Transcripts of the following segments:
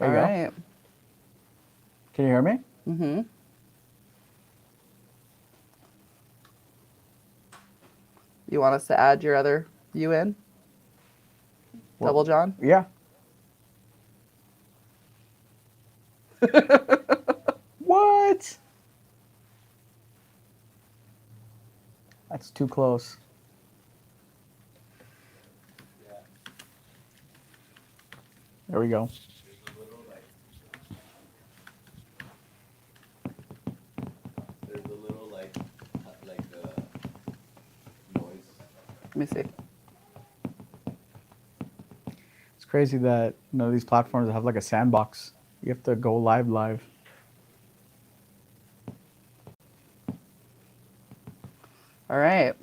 There you go. Can you hear me? Mm-hmm. You want us to add your other you in? Double John? Yeah. What? That's too close. There we go. There's a little noise. Let me see. It's crazy that these platforms have like a sandbox. You have to go live. All right.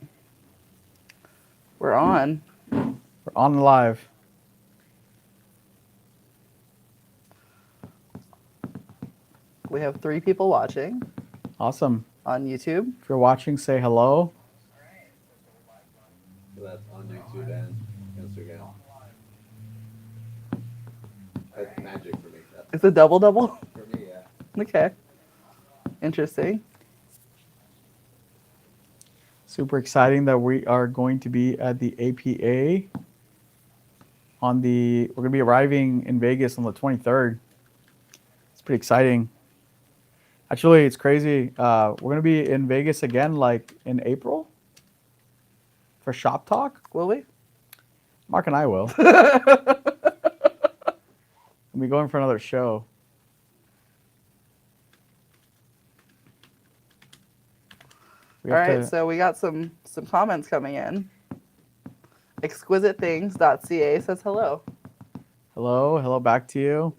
We're on. We're on live. We have 3 people watching Awesome. on YouTube. If you're watching, say hello. So that's on YouTube and Instagram. That's magic for me. It's a double? For me, yeah. Okay. Interesting. Super exciting that we are going to be at the APA we're going to be arriving in Vegas on the 23rd. It's pretty exciting. Actually, it's crazy. We're going to be in Vegas again, like in April for Shop Talk. Will we? Mark and I will. We'll be going for another show. All right, so we got some comments coming in. Exquisitethings.ca says hello. Hello back to you.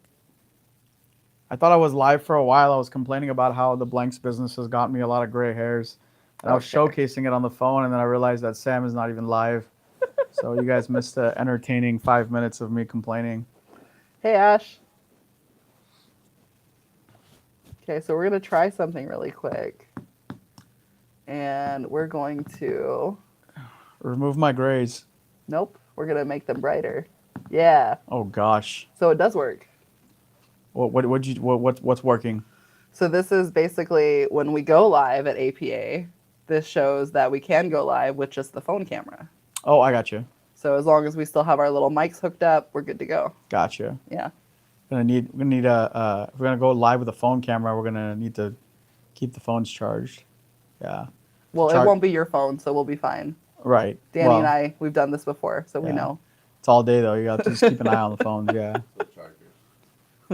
I thought I was live for a while. I was complaining about how the blanks business has got me a lot of gray hairs. And I was showcasing it on the phone, and then I realized that Sam is not even live. So you guys missed an entertaining 5 minutes of me complaining. Hey, Ash. Okay, so we're going to try something really quick. And we're going to... Remove my grays. Nope, we're going to make them brighter. Yeah. Oh, gosh. So it does work. What's working? So this is basically when we go live at APA, this shows that we can go live with just the phone camera. Oh, I got you. So as long as we still have our little mics hooked up, we're good to go. Gotcha. Yeah. We're gonna need if we're gonna go live with a phone camera, we're gonna need to keep the phones charged. Yeah. Well, it won't be your phone, so we'll be fine. Right. Danny and I, we've done this before, so we know. It's all day though. You got to just keep an eye on the phones. Yeah.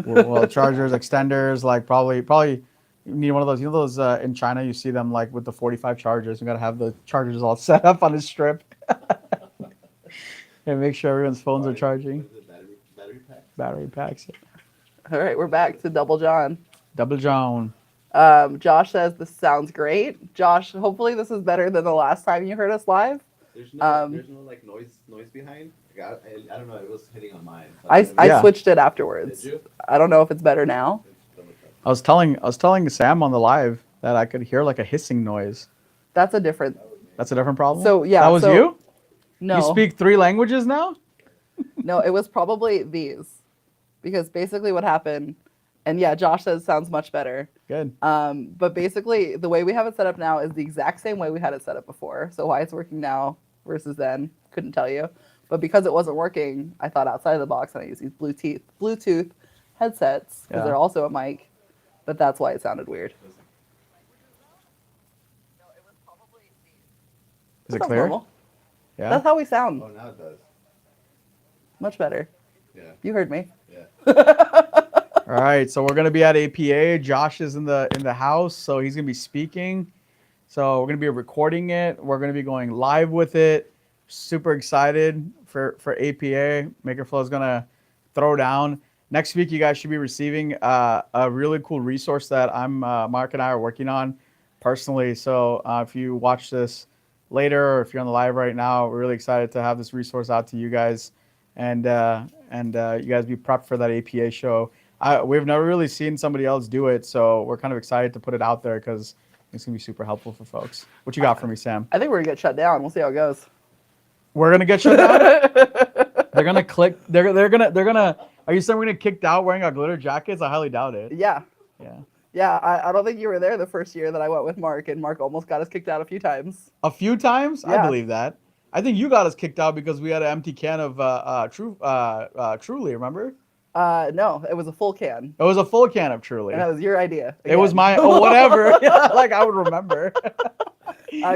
Well, chargers, extenders, like probably you need one of those. You know those in China, you see them like with the 45 chargers. You got to have the chargers all set up on a strip. And make sure everyone's phones are charging. Battery packs? Battery packs. All right, we're back to Double John. Double John. Josh says this sounds great. Josh, hopefully this is better than the last time you heard us live. There's no like noise behind. Like, I don't know. It was hitting on mine. I switched it afterwards. Did you? I don't know if it's better now. I was telling Sam on the live that I could hear like a hissing noise. That's a different problem. So yeah, that was you. No. You speak 3 languages now? No, it was probably these, because basically what happened, and yeah, Josh says sounds much better. Good. But basically the way we have it set up now is the exact same way we had it set up before. So why it's working now versus then, couldn't tell you. But because it wasn't working, I thought outside of the box, and I used these Bluetooth headsets because they're also a mic. But that's why it sounded weird. Is it clear? Normal. Yeah. That's how we sound. Oh, now it does. Much better. Yeah. You heard me. Yeah. All right, so we're gonna be at APA. Josh is in the house, so he's gonna be speaking. So we're gonna be recording it. We're gonna be going live with it. Super excited for APA. MakerFlo is gonna throw down. Next week, you guys should be receiving a really cool resource that Mark and I are working on personally. So if you watch this later, or if you're on the live right now, we're really excited to have this resource out to you guys, and you guys be prepped for that APA show. We've never really seen somebody else do it, so we're kind of excited to put it out there because it's gonna be super helpful for folks. What you got for me, Sam? I think we're gonna get shut down. We'll see how it goes. We're gonna get shut down. They're gonna click. They're gonna Are you saying we're gonna get kicked out wearing our glitter jackets? I highly doubt it. Yeah. Yeah. Yeah, I don't think you were there the first year that I went with Mark, and Mark almost got us kicked out a few times. A few times? I Yeah. believe that. I think you got us kicked out because we had an empty can of Truly. Remember? No, it was a full can, It was a full can of Truly. and that was your idea. It was again. my whatever. Yeah, like I would remember.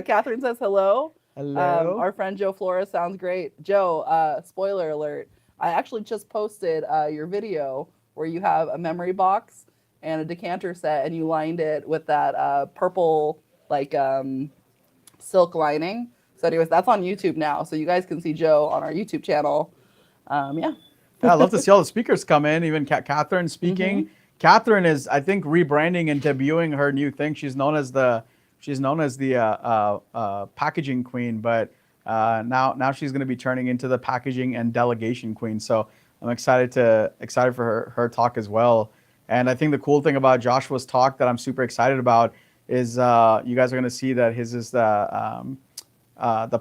Catherine says hello. Hello. Our friend Joe Flores sounds great. Joe, spoiler alert. I actually just posted your video where you have a memory box and a decanter set, and you lined it with that purple like silk lining. So, anyways, that's on YouTube now, so you guys can see Joe on our YouTube channel. Yeah. Yeah, I'd love to see all the speakers come in. Even Catherine speaking. Catherine is, I think, rebranding and debuting her new thing. She's known as the packaging queen, but now she's going to be turning into the packaging and delegation queen. So I'm excited for her talk as well. And I think the cool thing about Joshua's talk that I'm super excited about is you guys are going to see that his is the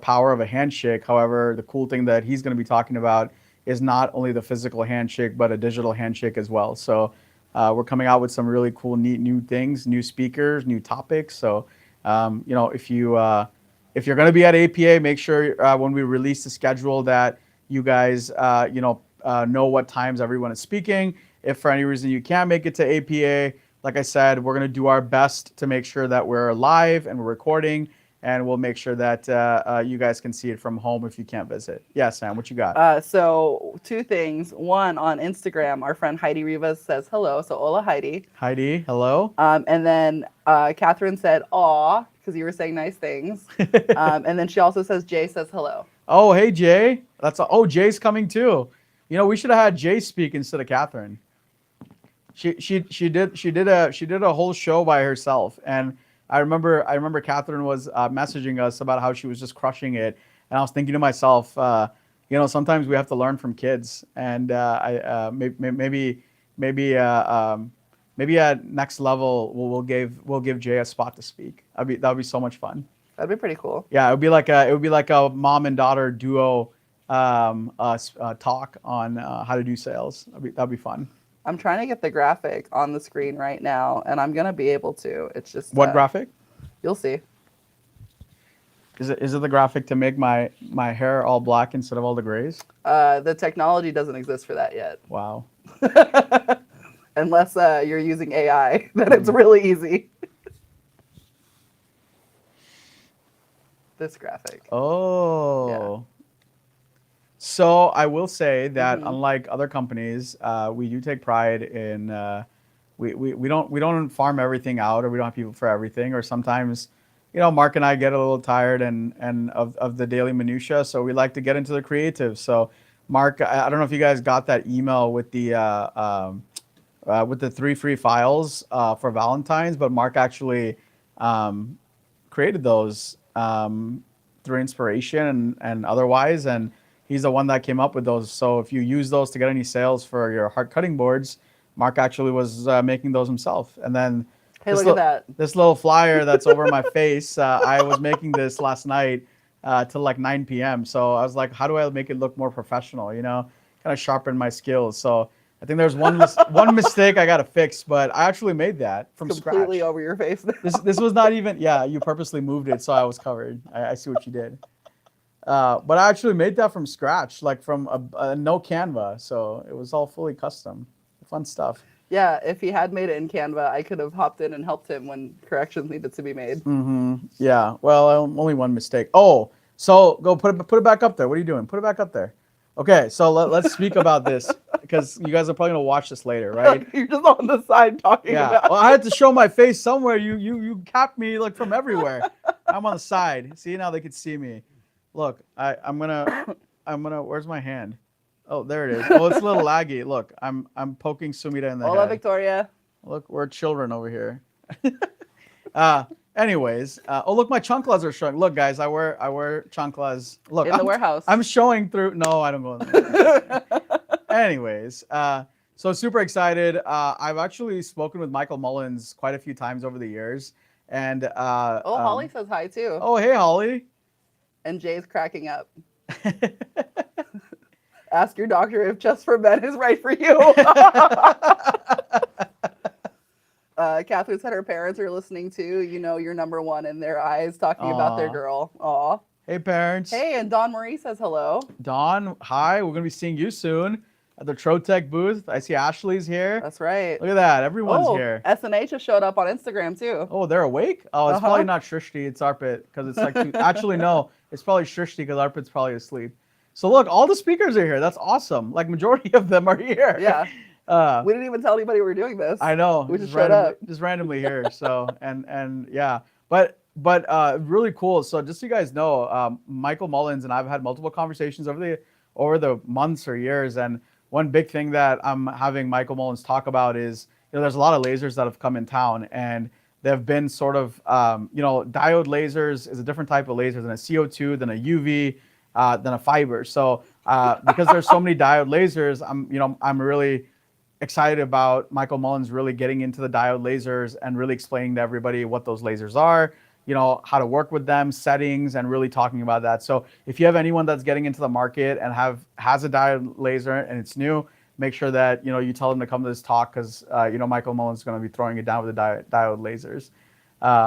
power of a handshake. However, the cool thing that he's going to be talking about is not only the physical handshake, but a digital handshake as well. So we're coming out with some really cool, neat new things, new speakers, new topics. So if you're going to be at APA, make sure when we release the schedule that you guys know what times everyone is speaking. If for any reason you can't make it to APA, like I said, we're going to do our best to make sure that we're live and we're recording, and we'll make sure that you guys can see it from home if you can't visit. Yeah, Sam, what you got? So two things. One, on Instagram, our friend Heidi Rivas says hello. So hola, Heidi. Heidi, hello. And then Catherine said aw, because you were saying nice things. And then she also says Jay says hello. Oh, hey, Jay. Jay's coming too. We should have had Jay speak instead of Catherine. She did a whole show by herself, and I remember Catherine was messaging us about how she was just crushing it, and I was thinking to myself, sometimes we have to learn from kids, and maybe at next level we'll give Jay a spot to speak. That'd be so much fun. That'd be pretty cool. Yeah, it would be like a mom and daughter duo talk on how to do sales. That'd be fun. I'm trying to get the graphic on the screen right now, and I'm gonna be able to. It's just what graphic? You'll see. Is it the graphic to make my hair all black instead of all the grays? The technology doesn't exist for that yet. Wow. Unless you're using AI, then it's really easy. This graphic. Oh. Yeah. So I will say that unlike other companies, we do take pride in we don't farm everything out, or we don't have people for everything, or sometimes Mark and I get a little tired and of the daily minutia, so we like to get into the creative. So Mark, I don't know if you guys got that email with the 3 free files for Valentine's, but Mark actually created those through inspiration and otherwise, and he's the one that came up with those. So if you use those to get any sales for your heart cutting boards, Mark actually was making those himself. And then hey, look at that. This little flyer that's over my face, I was making this last night till like 9 p.m. So I was like, how do I make it look more professional? Kind of sharpen my skills. So I think there's one mistake I got to fix, but I actually made that from scratch. Completely over your face now. This was not even, you purposely moved it so I was covered. I see what you did. But I actually made that from scratch, like from a no Canva. So it was all fully custom. Fun stuff. Yeah, if he had made it in Canva, I could have hopped in and helped him when corrections needed to be made. Mm-hmm. Yeah, well, only one mistake. Oh, so go put it back up there. What are you doing? Put it back up there. Okay, so let's speak about this, because you guys are probably going to watch this later, right? You're just on the side talking about it. Well, I had to show my face somewhere. You capped me like from everywhere. I'm on the side. See, now they could see me. Look, I'm gonna where's my hand? Oh, there it is. Oh, it's a little laggy. Look, I'm poking Sumida in the Hola, head. Victoria. Look, we're children over here. Anyways, look, my chanclas are showing. Look, guys, I wear chanclas. Look, in the warehouse. I'm showing through. No, I don't go in the warehouse. Anyways, so super excited. I've actually spoken with Michael Mullins quite a few times over the years, and Holly says hi too. Oh, hey, Holly. And Jay's cracking up. Ask your doctor if Just for Men is right for you. Catherine said her parents are listening too. You know, you're number one in their eyes, talking about their Aw. girl. Aw. Hey, parents. Hey, and Dawn Marie says hello. Dawn, hi. We're going to be seeing you soon at the Trotec booth. I see Ashley's here. That's right. Look at that. Everyone's Oh, here. SNH has showed up on Instagram too. Oh, they're awake? Oh, it's Uh-huh. probably not Shrishti. It's Arpit because it's like two. Actually, no. It's probably Shrishti because Arpit's probably asleep. So look, all the speakers are here. That's awesome. Like majority of them are here. Yeah. Uh, We didn't even tell anybody we were doing this. I know. We just showed up. Just randomly here. So and yeah, but really cool. So just so you guys know, Michael Mullins and I've had multiple conversations over the months or years, and one big thing that I'm having Michael Mullins talk about is, there's a lot of lasers that have come in town, and they've been sort of, diode lasers is a different type of laser than a CO2, than a UV, than a fiber. So because there's so many diode lasers, I'm really excited about Michael Mullins really getting into the diode lasers and really explaining to everybody what those lasers are, how to work with them, settings, and really talking about that. So if you have anyone that's getting into the market and has a diode laser and it's new, make sure that you tell them to come to this talk, because Michael Mullins is going to be throwing it down with the diode lasers.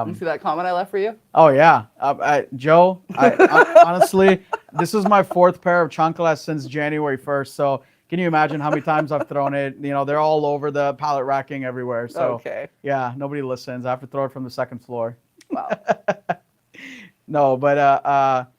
You see that comment I left for you? Oh yeah, Joe. Honestly, this is my 4th pair of chanclas since January 1st. So can you imagine how many times I've thrown it? They're all over the pallet racking everywhere. So Okay. yeah, nobody listens. I have to throw it from the 2nd floor. Wow. No, but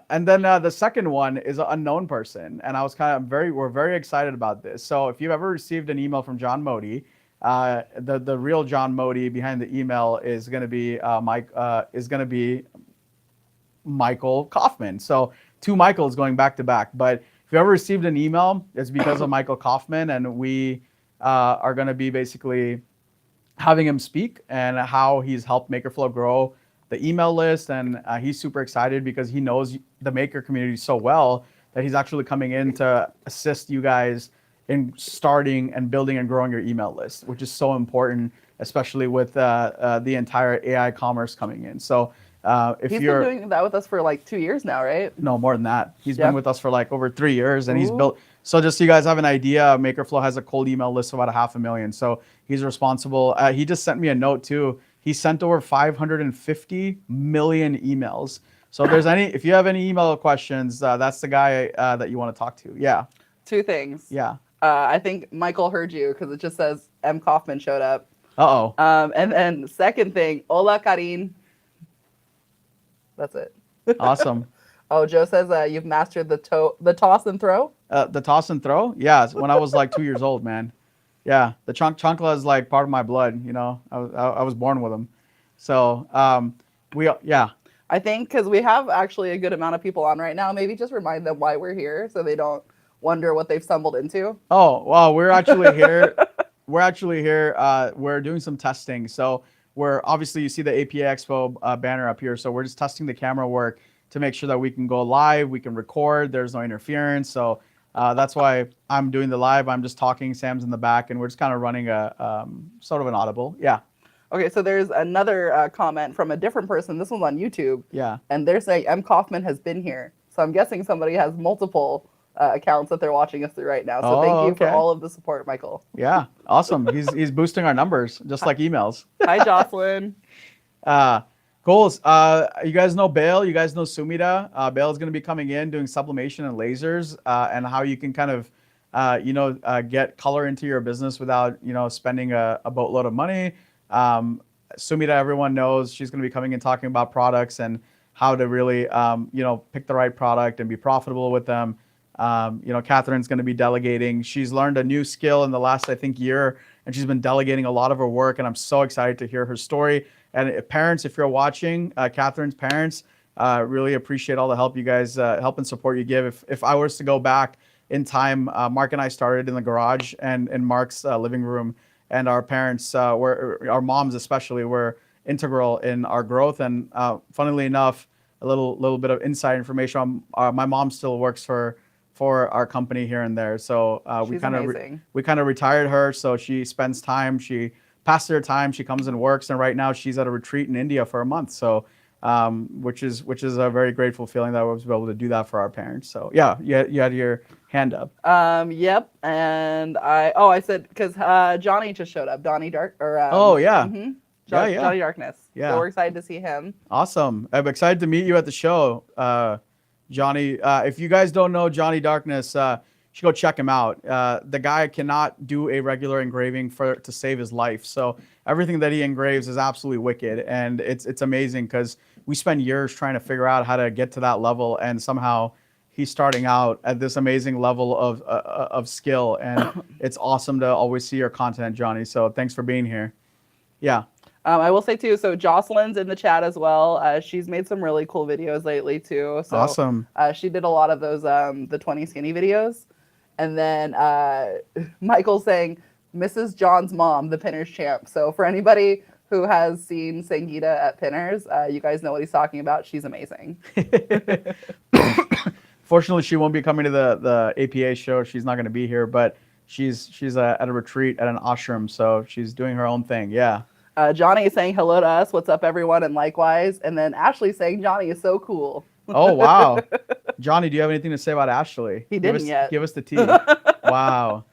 and then the second one is an unknown person, and I was we're very excited about this. So if you've ever received an email from John Modi, the real John Modi behind the email is going to be Michael Kaufman. So 2 Michaels going back to back. But if you ever received an email, it's because of Michael Kaufman, and we are going to be basically having him speak and how he's helped MakerFlo grow the email list. And he's super excited because he knows the maker community so well that he's actually coming in to assist you guys in starting and building and growing your email list, which is so important, especially with the entire AI commerce coming in. So if He's you're been doing that with us for like 2 years now, right? no more than that, he's Yeah. been with us for like over 3 years, and he's Ooh. built. So just so you guys have an idea, MakerFlo has a cold email list of about 500,000. So he's responsible. He just sent me a note too. He sent over 550 million emails. So if you have any email questions, that's the guy that you want to talk to. Yeah. 2 things. Yeah. I think Michael heard you because it just says M. Kaufman showed up. Uh-oh. And then second thing, hola, Karin. That's it. Awesome. Oh, Joe says you've mastered the toss and throw. The toss and throw? Yeah, when I was like 2 years old, man. Yeah, the chancla is like part of my blood, I was born with them. So, yeah. I think because we have actually a good amount of people on right now, maybe just remind them why we're here so they don't wonder what they've stumbled into. Oh, well, we're actually here. We're doing some testing. So obviously you see the APA Expo banner up here. So we're just testing the camera work to make sure that we can go live, we can record, there's no interference. So that's why I'm doing the live. I'm just talking, Sam's in the back, and we're just kind of running a sort of an audible. Yeah. Okay, so there's another comment from a different person. This one's on YouTube. Yeah. And they're saying M. Kaufman has been here. So I'm guessing somebody has multiple accounts that they're watching us through right now. So thank you for all of the support, Michael. Yeah, awesome. He's boosting our numbers just like emails. Hi, Jocelyn. Cool. You guys know Bale. You guys know Sumida. Bale is going to be coming in doing sublimation and lasers, and how you can kind of, get color into your business without, spending a boatload of money. Sumida, everyone knows, she's going to be coming and talking about products and how to really, pick the right product and be profitable with them. Catherine's going to be delegating. She's learned a new skill in the last, I think, year, and she's been delegating a lot of her work, and I'm so excited to hear her story. And parents, if you're watching, Catherine's parents, really appreciate all the help you guys, help and support you give. If I was to go back in time, Mark and I started in the garage and in Mark's living room, and our parents, our moms especially, were integral in our growth. And funnily enough, a little bit of inside information. My mom still works for our company here and there. So we kind of retired her. So she spends time. She passes her time. She comes and works. And right now she's at a retreat in India for a month. So which is a very grateful feeling that I was able to do that for our parents. So yeah, you had your hand up. Yep. And I said, because Johnny just showed up. Johnny Dark, or Oh yeah, yeah. Johnny Darkness. Yeah. So we're excited to see him. Awesome. I'm excited to meet you at the show, Johnny. If you guys don't know Johnny Darkness, you should go check him out. The guy cannot do a regular engraving to save his life. So everything that he engraves is absolutely wicked, and it's amazing because we spend years trying to figure out how to get to that level, and somehow he's starting out at this amazing level of skill, and it's awesome to always see your content, Johnny. So thanks for being here. Yeah. I will say too, so Jocelyn's in the chat as well. She's made some really cool videos lately too. So, awesome. She did a lot of those, the 20 skinny videos. And then Michael's saying, Mrs. John's mom, the Pinners champ. So for anybody who has seen Sangeeta at Pinners, you guys know what he's talking about. She's amazing. Fortunately, she won't be coming to the APA show. She's not going to be here, but she's at a retreat at an ashram, so she's doing her own thing. Yeah. Johnny is saying hello to us. What's up, everyone? And likewise. And then Ashley saying Johnny is so cool. Oh, wow. Johnny, do you have anything to say about Ashley? He didn't yet. Give us the tea. Wow.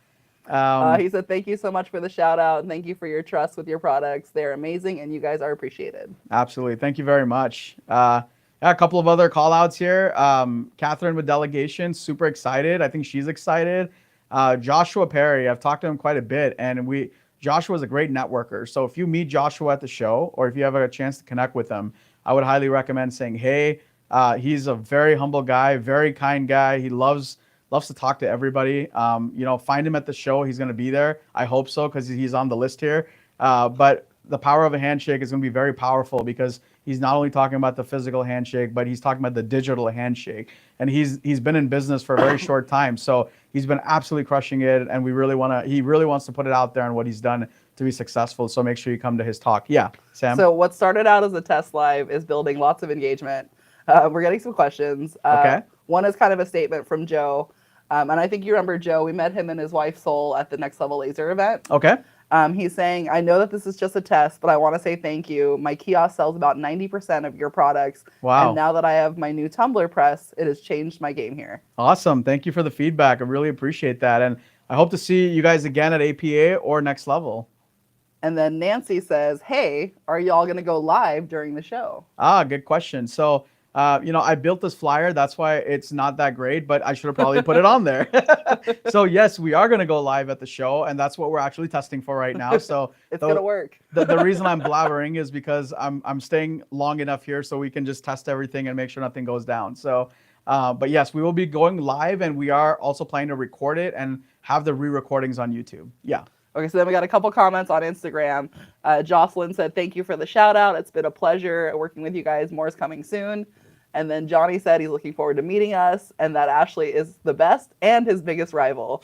He said, thank you so much for the shout out. And thank you for your trust with your products. They're amazing and you guys are appreciated. Absolutely. Thank you very much. A couple of other call outs here. Catherine with delegation, super excited. I think she's excited. Joshua Perry, I've talked to him quite a bit, and Joshua is a great networker. So if you meet Joshua at the show, or if you have a chance to connect with him, I would highly recommend saying, hey. He's a very humble guy, very kind guy. He loves to talk to everybody. Find him at the show. He's going to be there. I hope so, because he's on the list here. But the power of a handshake is going to be very powerful, because he's not only talking about the physical handshake, but he's talking about the digital handshake. And he's been in business for a very short time. So he's been absolutely crushing it. And he really wants to put it out there on what he's done to be successful. So make sure you come to his talk. Yeah, Sam? So what started out as a test live is building lots of engagement. We're getting some questions. Okay. One is kind of a statement from Joe. And I think you remember Joe. We met him and his wife Sol at the Next Level Laser event. Okay. He's saying, I know that this is just a test, but I want to say thank you. My kiosk sells about 90% of your products. Wow. And now that I have my new tumbler press, it has changed my game here. Awesome. Thank you for the feedback. I really appreciate that. And I hope to see you guys again at APA or Next Level. And then Nancy says, hey, are y'all going to go live during the show? Good question. So, I built this flyer. That's why it's not that great, but I should have probably put it on there. So yes, we are going to go live at the show, and that's what we're actually testing for right now. So it's going to work. The reason I'm blabbering is because I'm staying long enough here so we can just test everything and make sure nothing goes down. So, but yes, we will be going live, and we are also planning to record it and have the re-recordings on YouTube. Yeah. Okay, so then we got a couple comments on Instagram. Jocelyn said, thank you for the shout out. It's been a pleasure working with you guys. More is coming soon. And then Johnny said he's looking forward to meeting us and that Ashley is the best and his biggest rival.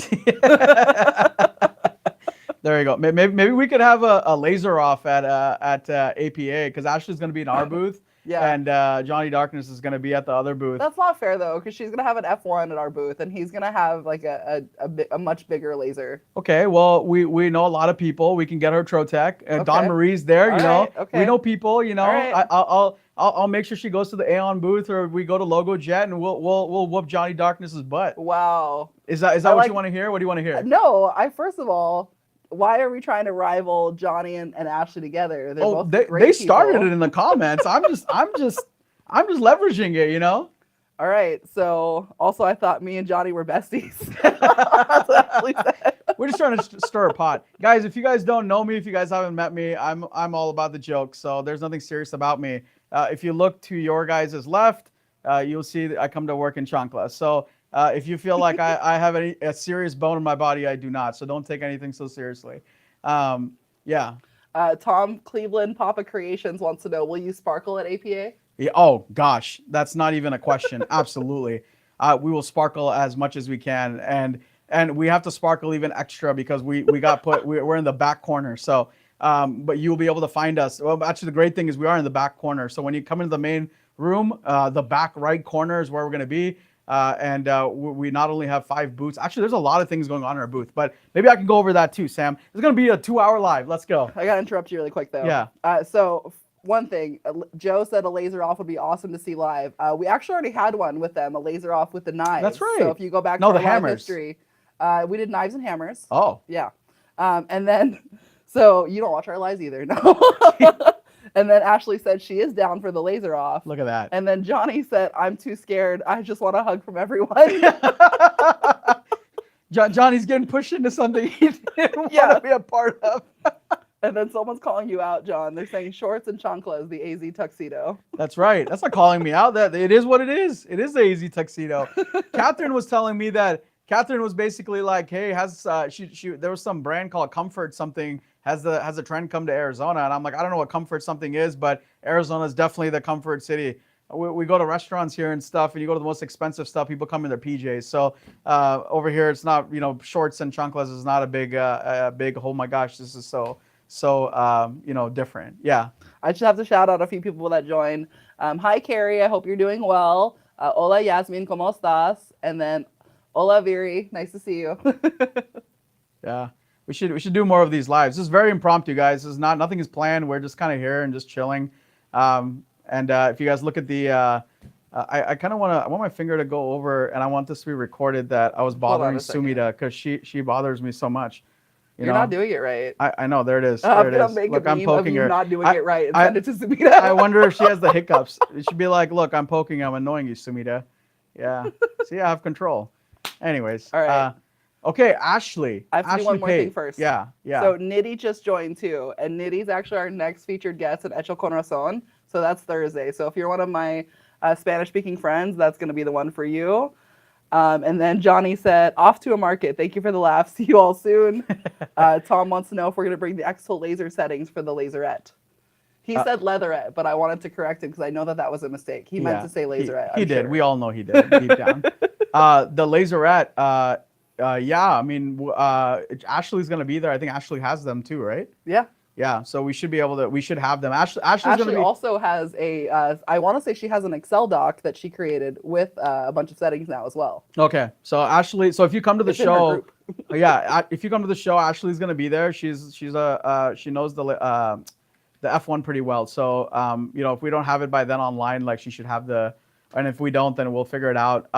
There you go. Maybe we could have a laser off at APA, because Ashley's going to be in our booth. Yeah. And Johnny Darkness is going to be at the other booth. That's not fair, though, because she's going to have an F1 at our booth, and he's going to have like a much bigger laser. Okay, well, we know a lot of people. We can get her Trotec. Okay. Dawn Marie's there, All right, okay. We know people, All right. I'll make sure she goes to the Aeon booth, or we go to Logo Jet, and we'll whoop Johnny Darkness's butt. Wow. Is that what you want to hear? What do you want to hear? No, first of all, why are we trying to rival Johnny and Ashley together? They're both great they started people. it in the comments. I'm just leveraging it, All right. So also, I thought me and Johnny were besties. That's what Ashley said. We're just trying to stir a pot, guys. If you guys don't know me, if you guys haven't met me, I'm all about the joke. So there's nothing serious about me. If you look to your guys' left, you'll see that I come to work in chancla. So if you feel like I have a serious bone in my body, I do not. So don't take anything so seriously. Yeah. Tom Cleveland, Papa Creations wants to know, will you sparkle at APA? Yeah, oh gosh, that's not even a question. Absolutely. We will sparkle as much as we can, and we have to sparkle even extra because we're in the back corner. So but you'll be able to find us. Well, actually the great thing is we are in the back corner. So when you come into the main room, the back right corner is where we're going to be. And we not only have 5 booths. Actually, there's a lot of things going on in our booth, but maybe I can go over that too, Sam. It's going to be a 2-hour live. Let's go. I got to interrupt you really quick, though. Yeah. So one thing, Joe said a laser off would be awesome to see live. We actually already had one with them, a laser off with the knives. That's right. So if you go back No, to the our live hammers. history, we did knives and hammers. Oh. Yeah. And then, so you don't watch our lives either, no. And then Ashley said she is down for the laser off. Look at that. And then Johnny said, I'm too scared. I just want a hug from everyone. Johnny's getting pushed into something he didn't want to be a part of. And then someone's calling you out, John. They're saying shorts and chanclas, the AZ tuxedo. That's right. That's not calling me out. That it is what it is. It is the AZ tuxedo. Catherine was telling me that. Catherine was basically like, hey, has she there was some brand called Comfort something, has a trend come to Arizona? And I'm like, I don't know what Comfort something is, but Arizona is definitely the comfort city. We go to restaurants here and stuff, and you go to the most expensive stuff, people come in their PJs. So over here, it's not, shorts and chanclas is not a big, oh my gosh, this is so different. Yeah. I just have to shout out a few people that joined. Hi, Carrie. I hope you're doing well. Hola, Yasmin. ¿Cómo estás? And then, hola, Viri. Nice to see you. Yeah. We should do more of these lives. This is very impromptu, guys. This is nothing is planned. We're just kind of here and just chilling. And if you guys look at the, I kind of I want my finger to go over, and I want this to be recorded that I was bothering Sumida because she bothers me so much. You're not doing it right. I know. There it is. I'm there it gonna is. make Look, a I'm meme poking of you her. not doing it right and send it to Sumida. I wonder if she has the hiccups. It should be like, look, I'm poking. I'm annoying you, Sumida. Yeah. See, I have control. Anyways. All right. Okay, Ashley. I have to do one more thing first. Yeah. So Nitty just joined too, and Nitty's actually our next featured guest at Hecho con Razón. So that's Thursday. So if you're one of my Spanish-speaking friends, that's going to be the one for you. And then Johnny said, off to a market. Thank you for the laugh. See you all soon. Tom wants to know if we're going to bring the Exo laser settings for the laserette. He said leatherette, but I wanted to correct him because I know that was a mistake. He meant to say laserette. He did. Sure. We all know he did deep down. The laserette, I mean, Ashley's going to be there. I think Ashley has them too, right? Yeah. Yeah, so we should have them. Ashley also has I want to say she has an Excel doc that she created with a bunch of settings now as well. Okay, so Ashley, if you come to the show, if you come to the show, Ashley's gonna be there. She knows the F1 pretty well. So if we don't have it by then online, like she should have and if we don't, then we'll figure it out.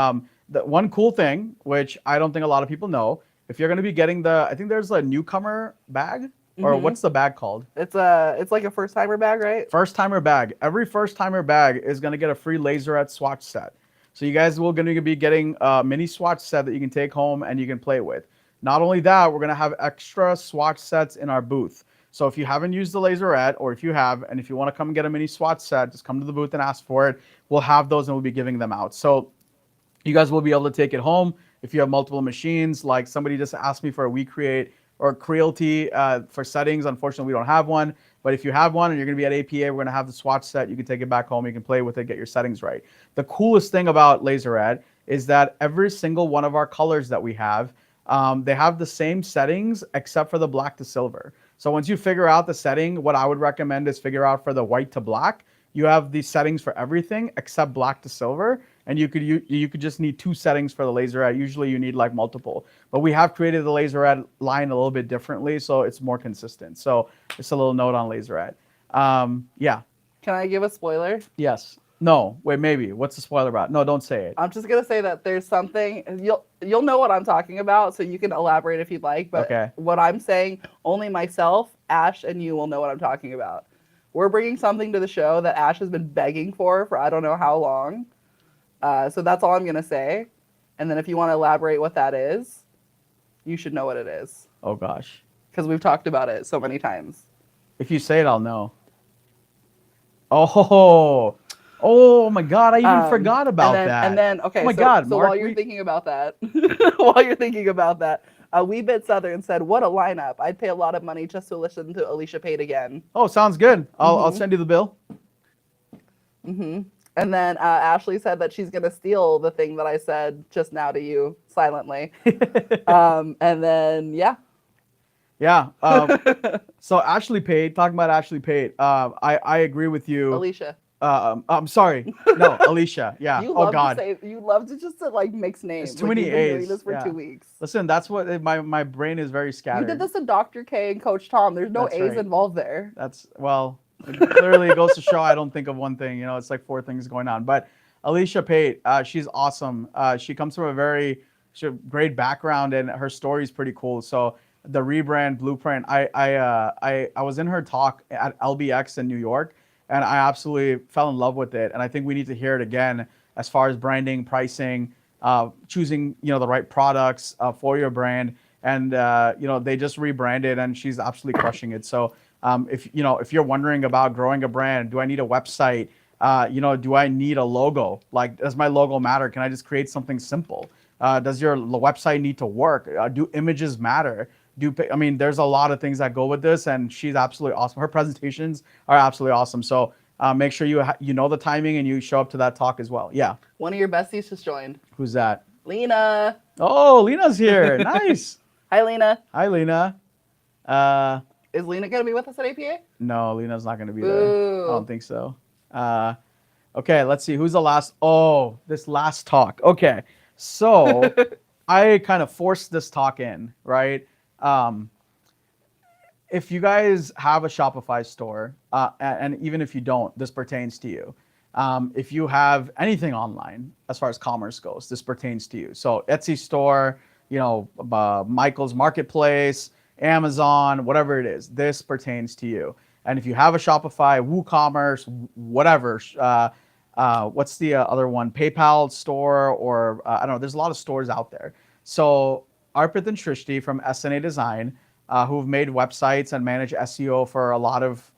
The one cool thing, which I don't think a lot of people know, if you're gonna be getting I think there's a newcomer bag. Or what's the bag called? It's like a first timer bag, right? First timer bag. Every first timer bag is gonna get a free laserette swatch set. So you guys will gonna be getting a mini swatch set that you can take home and you can play with. Not only that, we're gonna have extra swatch sets in our booth. So if you haven't used the laserette, or if you have, and if you want to come and get a mini swatch set, just come to the booth and ask for it. We'll have those and we'll be giving them out. So you guys will be able to take it home if you have multiple machines. Like somebody just asked me for a WeCreate or Creality for settings. Unfortunately, we don't have one. But if you have one and you're going to be at APA, we're going to have the swatch set. You can take it back home. You can play with it, get your settings right. The coolest thing about laserette is that every single one of our colors that we have, they have the same settings except for the black to silver. So once you figure out the setting, what I would recommend is figure out for the white to black. You have these settings for everything except black to silver. And you could just need 2 settings for the laserette. Usually you need like multiple. But we have created the laserette line a little bit differently, so it's more consistent. So just a little note on laserette. Yeah. Can I give a spoiler? Yes. No. Wait, maybe. What's the spoiler about? No, don't say it. I'm just gonna say that there's something you'll know what I'm talking about, so you can elaborate if you'd like. But what I'm saying, only myself, Ash, and you will know what I'm talking about. We're bringing something to the show that Ash has been begging for I don't know how long. So that's all I'm going to say. And then if you want to elaborate what that is, you should know what it is. Oh, gosh. Because we've talked about it so many times. If you say it, I'll know. Oh my God. I even forgot about that. And then, okay. Oh my God, so Mark, while you're thinking about that, We Bit Southern said, what a lineup. I'd pay a lot of money just to listen to Alicia Pate again. Oh, sounds good. I'll send you the bill. Mm-hmm. And then Ashley said that she's going to steal the thing that I said just now to you silently. And then, yeah. Yeah. So Ashley Pate, talking about Ashley Pate, I agree with you. Alicia. I'm sorry. No, Alicia. Yeah. You love God. You love to just like mix names. It's too many you've been A's. doing this for 2 weeks. Listen, that's what my brain is very scattered. You did this to Dr. K and Coach Tom. There's no That's A's right. involved there. That's Clearly, it goes to show I don't think of one thing. You know, it's like four things going on. But Alicia Pate, she's awesome. She comes from a great background, and her story is pretty cool. So the rebrand blueprint, I was in her talk at LBX in New York, and I absolutely fell in love with it. And I think we need to hear it again as far as branding, pricing, choosing the right products for your brand. And they just rebranded, and she's absolutely crushing it. So if you're wondering about growing a brand, do I need a website? Do I need a logo? Like, does my logo matter? Can I just create something simple? Does your website need to work? Do images matter? There's a lot of things that go with this, and she's absolutely awesome. Her presentations are absolutely awesome. So make sure you know the timing and you show up to that talk as well. Yeah. One of your besties just joined. Who's that? Lena. Oh, Lena's here. Nice. Hi, Lena. Hi, Lena. Is Lena going to be with us at APA? No, Lena's not going to be Boo. there. I don't think so. Okay, let's see. Who's the last? Oh, this last talk. Okay, so I kind of forced this talk in, right? If you guys have a Shopify store, and even if you don't, this pertains to you. If you have anything online as far as commerce goes, this pertains to you. So Etsy store, Michael's Marketplace, Amazon, whatever it is, this pertains to you. And if you have a Shopify, WooCommerce, whatever, what's the other one? PayPal store, or I don't know. There's a lot of stores out there. So Arpit and Shrishti from SNA Design, who've made websites and manage SEO for a lot of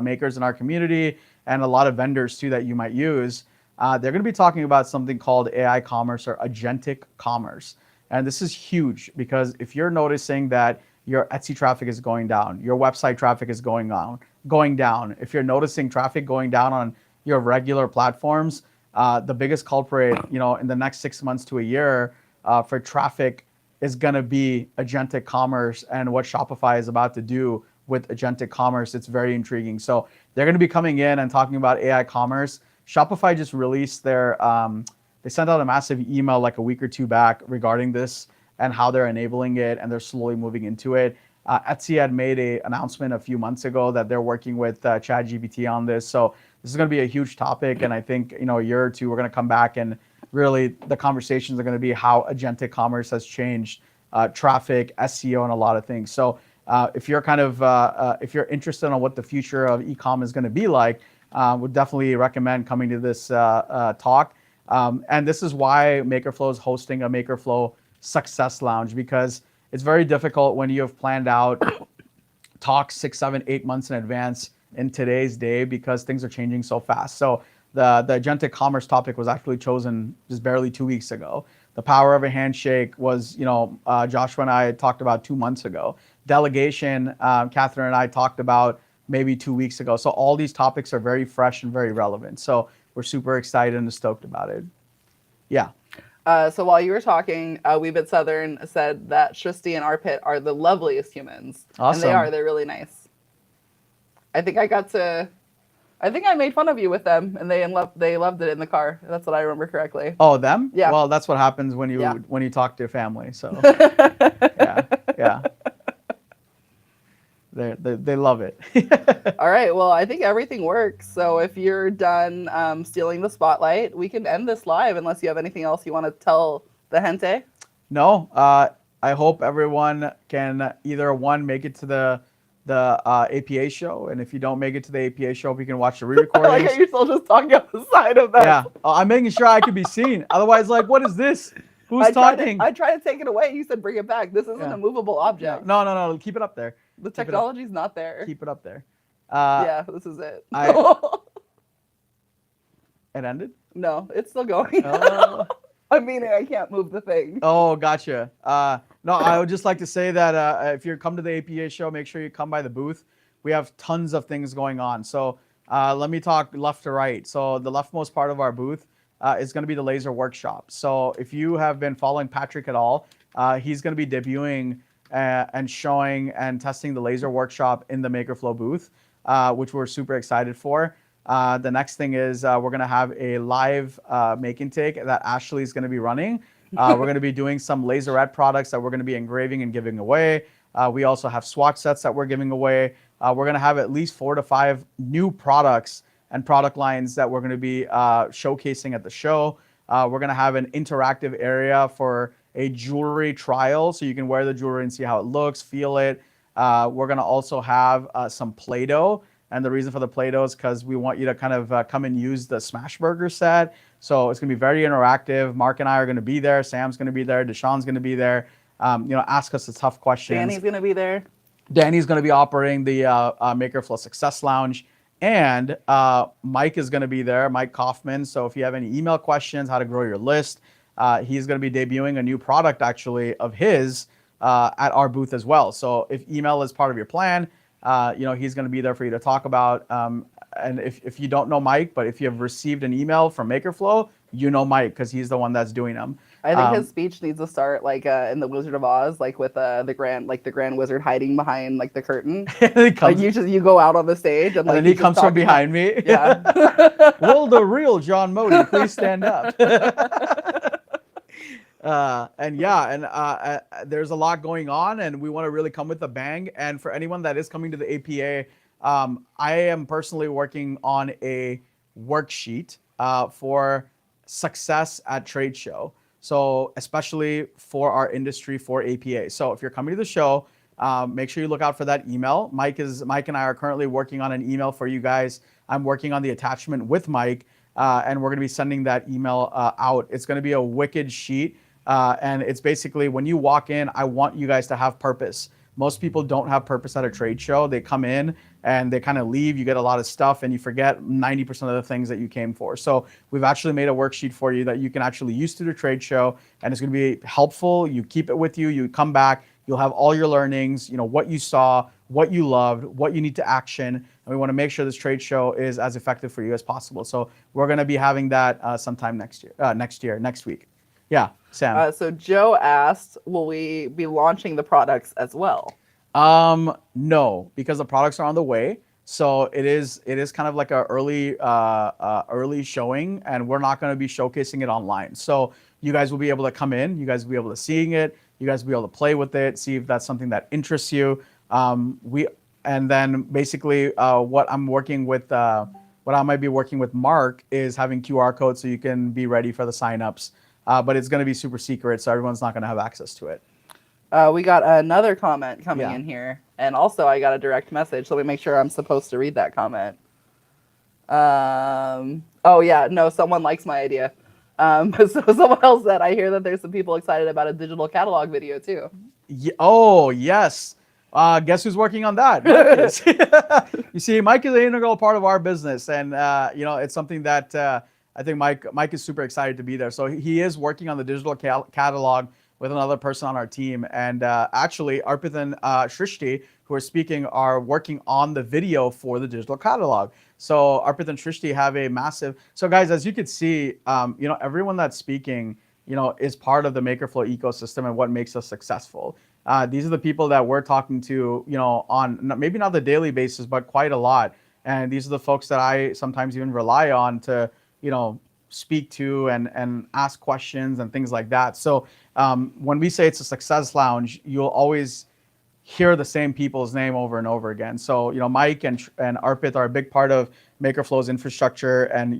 makers in our community and a lot of vendors too that you might use. They're going to be talking about something called AI commerce or agentic commerce. And this is huge because if you're noticing that your Etsy traffic is going down, your website traffic is going down. If you're noticing traffic going down on your regular platforms, the biggest culprit, in the next 6 months to a year for traffic is going to be agentic commerce, and what Shopify is about to do with agentic commerce. It's very intriguing. So they're going to be coming in and talking about AI commerce. Shopify just released they sent out a massive email like a week or two back regarding this and how they're enabling it, and they're slowly moving into it. Etsy had made an announcement a few months ago that they're working with ChatGPT on this. So this is going to be a huge topic, and I think a year or two we're going to come back and really the conversations are going to be how agentic commerce has changed traffic, SEO, and a lot of things. So if you're if you're interested in what the future of e-com is going to be like, would definitely recommend coming to this talk. And this is why MakerFlo is hosting a MakerFlo Success Lounge, because it's very difficult when you have planned out talks 6, 7, 8 months in advance in today's day, because things are changing so fast. So the agentic commerce topic was actually chosen just barely 2 weeks ago. The power of a handshake was, Joshua and I talked about 2 months ago. Delegation, Catherine and I talked about maybe 2 weeks ago. So all these topics are very fresh and very relevant. So we're super excited and stoked about it. Yeah. So while you were talking, Weebit Southern said that Shristi and Arpit are the loveliest humans. Awesome. And they are. They're really nice. I think I made fun of you with them, and they loved it in the car. That's what I remember correctly. Oh, them? Yeah. Well, that's what happens when you talk to family. So yeah. They love it. All right. Well, I think everything works. So if you're done stealing the spotlight, we can end this live unless you have anything else you want to tell the gente. No. I hope everyone can either make it to the APA show, and if you don't make it to the APA show, we can watch the re-recordings. Like, you're still just talking on the side of that. Yeah. I'm making sure I can be seen. Otherwise, like, what is this? Who's talking? I tried to take it away. You said bring it back. This isn't a movable object. No. Keep it up there. The technology's not there. Keep it up there. Yeah, this is it. It ended? No, it's still going. I mean, I can't move the thing. Oh, gotcha. No, I would just like to say that if you come to the APA show, make sure you come by the booth. We have tons of things going on. So let me talk left to right. So the leftmost part of our booth is going to be the laser workshop. So if you have been following Patrick at all, he's going to be debuting and showing and testing the laser workshop in the MakerFlo booth, which we're super excited for. The next thing is we're going to have a live make and take that Ashley is going to be running. We're going to be doing some laserette products that we're going to be engraving and giving away. We also have swatch sets that we're giving away. we're going to have at least 4 to 5 new products and product lines that we're going to be showcasing at the show. We're going to have an interactive area for a jewelry trial, so you can wear the jewelry and see how it looks, feel it. We're going to also have some Play-Doh. And the reason for the Play-Doh is because we want you to kind of come and use the Smash Burger set. So it's going to be very interactive. Mark and I are going to be there. Sam's going to be there. Deshaun's going to be there. Ask us the tough questions. Danny's going to be there. Danny's going to be operating the MakerFlo Success Lounge. And Mike is going to be there, Mike Kaufman. So if you have any email questions, how to grow your list, he's going to be debuting a new product, actually, of his at our booth as well. So if email is part of your plan, he's going to be there for you to talk about. And if you don't know Mike, but if you have received an email from MakerFlo, you know Mike because he's the one that's doing them. I think his speech needs to start like in the Wizard of Oz, like with the Grand Wizard hiding behind like the curtain. Like you go out on the stage and like then he comes from behind me. Yeah. Will the real John Modi please stand up? There's a lot going on, and we want to really come with a bang. And for anyone that is coming to the APA, I am personally working on a worksheet for success at trade show. So especially for our industry, for APA. So if you're coming to the show, make sure you look out for that email. Mike and I are currently working on an email for you guys. I'm working on the attachment with Mike, and we're going to be sending that email out. It's going to be a wicked sheet. And it's basically when you walk in, I want you guys to have purpose. Most people don't have purpose at a trade show. They come in and they kind of leave. You get a lot of stuff and you forget 90% of the things that you came for. So we've actually made a worksheet for you that you can actually use to the trade show, and it's going to be helpful. You keep it with you. You come back. You'll have all your learnings, what you saw, what you loved, what you need to action. And we want to make sure this trade show is as effective for you as possible. So we're going to be having that sometime next week. Yeah, Sam. So Joe asked, will we be launching the products as well? No, because the products are on the way. So it is kind of like a early showing, and we're not going to be showcasing it online. So you guys will be able to come in, you guys will be able to seeing it, you guys will be able to play with it, see if that's something that interests you. And then basically what I might be working with Mark is having QR codes so you can be ready for the signups. But it's going to be super secret, so everyone's not going to have access to it. We got another comment coming in here, and also I got a direct message, so let me make sure I'm supposed to read that comment. Someone likes my idea. So someone else said, I hear that there's some people excited about a digital catalog video too. Oh, yes. Guess who's working on that? You see, Mike is an integral part of our business, and it's something that I think Mike is super excited to be there. So he is working on the digital catalog with another person on our team. And actually, Arpit and Shrishti, who are speaking, are working on the video for the digital catalog. So Arpit and Shrishti have a massive... So guys, as you can see, everyone that's speaking, is part of the MakerFlo ecosystem and what makes us successful. These are the people that we're talking to, on maybe not the daily basis, but quite a lot. And these are the folks that I sometimes even rely on to speak to and ask questions and things like that. So when we say it's a success lounge, you'll always hear the same people's name over and over again. So, Mike and Arpit are a big part of MakerFlo's infrastructure, and,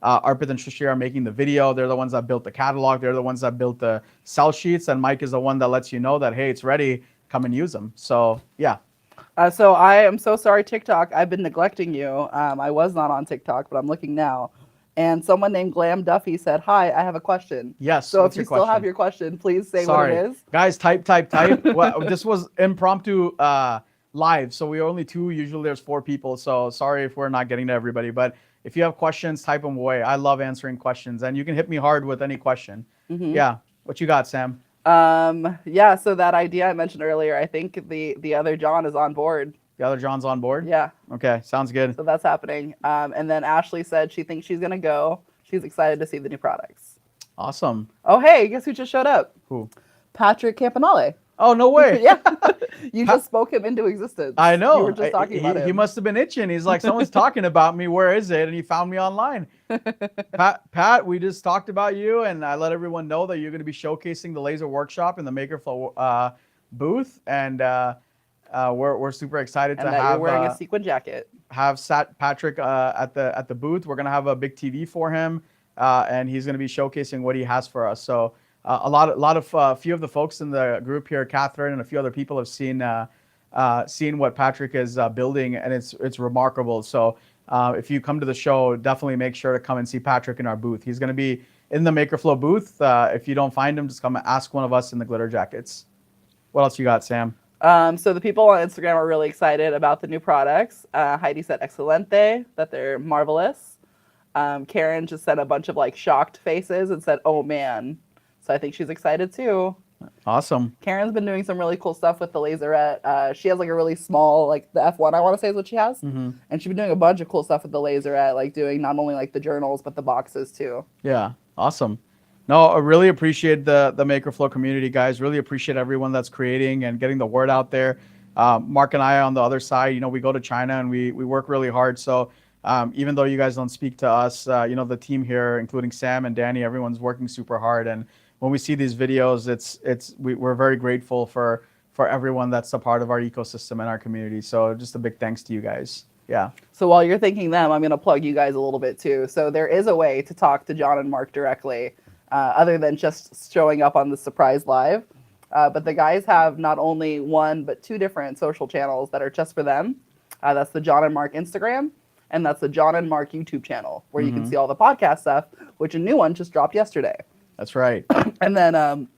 Arpit and Shrishti are making the video. They're the ones that built the catalog. They're the ones that built the sell sheets, and Mike is the one that lets you know that, hey, it's ready, come and use them. So, yeah. So I am so sorry, TikTok. I've been neglecting you. I was not on TikTok, but I'm looking now. And someone named Glam Duffy said, hi, I have a question. Yes. So if you still have your question, please say what it is. Guys, type. Well, this was impromptu live, so we are only 2. Usually there's 4 people. So sorry if we're not getting to everybody. But if you have questions, type them away. I love answering questions. And you can hit me hard with any question. Mm-hmm. Yeah. What you got, Sam? So that idea I mentioned earlier, I think the other John is on board. The other John's on board? Yeah. Okay, sounds good. So that's happening. And then Ashley said she thinks she's going to go. She's excited to see the new products. Awesome. Oh, hey, guess who just showed up? Who? Patrick Campanale. Oh, no way. Yeah. You just spoke him into existence. I know. You were just talking about him. He must have been itching. He's like, someone's talking about me. Where is it? And he found me online. Pat, we just talked about you, and I let everyone know that you're going to be showcasing the laser workshop in the MakerFlo booth. And we're super excited And to that have you're wearing a sequin jacket. sat Patrick at the booth. We're gonna have a big TV for him, and he's gonna be showcasing what he has for us. So a few of the folks in the group here, Catherine and a few other people, have seen what Patrick is building, and it's remarkable. So if you come to the show, definitely make sure to come and see Patrick in our booth. He's gonna be in the MakerFlo booth. If you don't find him, just come and ask one of us in the glitter jackets. What else you got, Sam? So the people on Instagram are really excited about the new products. Heidi said excelente, that they're marvelous. Karen just sent a bunch of like shocked faces and said, "Oh man." So I think she's excited too. Awesome. Karen's been doing some really cool stuff with the laserette. She has like a really small, like the F1, I want to say is what she has. Mm-hmm. And she's been doing a bunch of cool stuff with the laserette, like doing not only like the journals, but the boxes too. Yeah, awesome. No, I really appreciate the MakerFlo community, guys. Really appreciate everyone that's creating and getting the word out there. Mark and I on the other side, we go to China and we work really hard. So even though you guys don't speak to us, the team here, including Sam and Danny, everyone's working super hard. And when we see these videos, we're very grateful for everyone that's a part of our ecosystem and our community. So just a big thanks to you guys. Yeah. So while you're thanking them, I'm going to plug you guys a little bit too. So there is a way to talk to John and Mark directly, other than just showing up on the surprise live. But the guys have not only one, but two different social channels that are just for them. That's the John and Mark Instagram, and that's the John and Mark YouTube channel, where you can see all the podcast stuff, which a new one just dropped yesterday. That's right. And then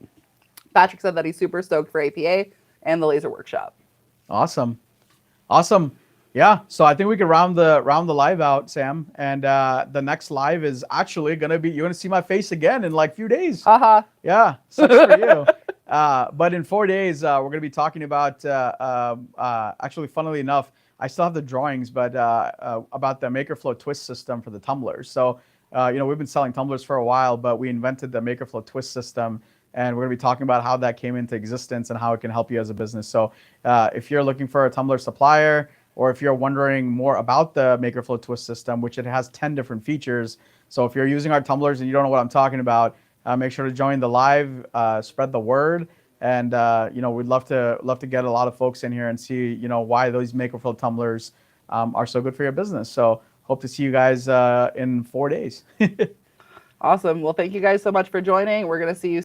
Patrick said that he's super stoked for APA and the laser workshop. Awesome. Yeah, so I think we can round the live out, Sam. And the next live is actually gonna be, you're gonna see my face again in like a few days. Haha. Yeah, sucks for you. But in 4 days, we're gonna be talking about actually, funnily enough, I still have the drawings, but about the MakerFlo twist system for the tumblers. So we've been selling tumblers for a while, but we invented the MakerFlo twist system. And we're going to be talking about how that came into existence and how it can help you as a business. So if you're looking for a tumbler supplier, or if you're wondering more about the MakerFlo twist system, which it has 10 different features. So if you're using our tumblers and you don't know what I'm talking about, make sure to join the live, spread the word. And we'd love to get a lot of folks in here and see why those MakerFlo tumblers are so good for your business. So hope to see you guys in 4 days. Awesome. Well, thank you guys so much for joining. We're going to see you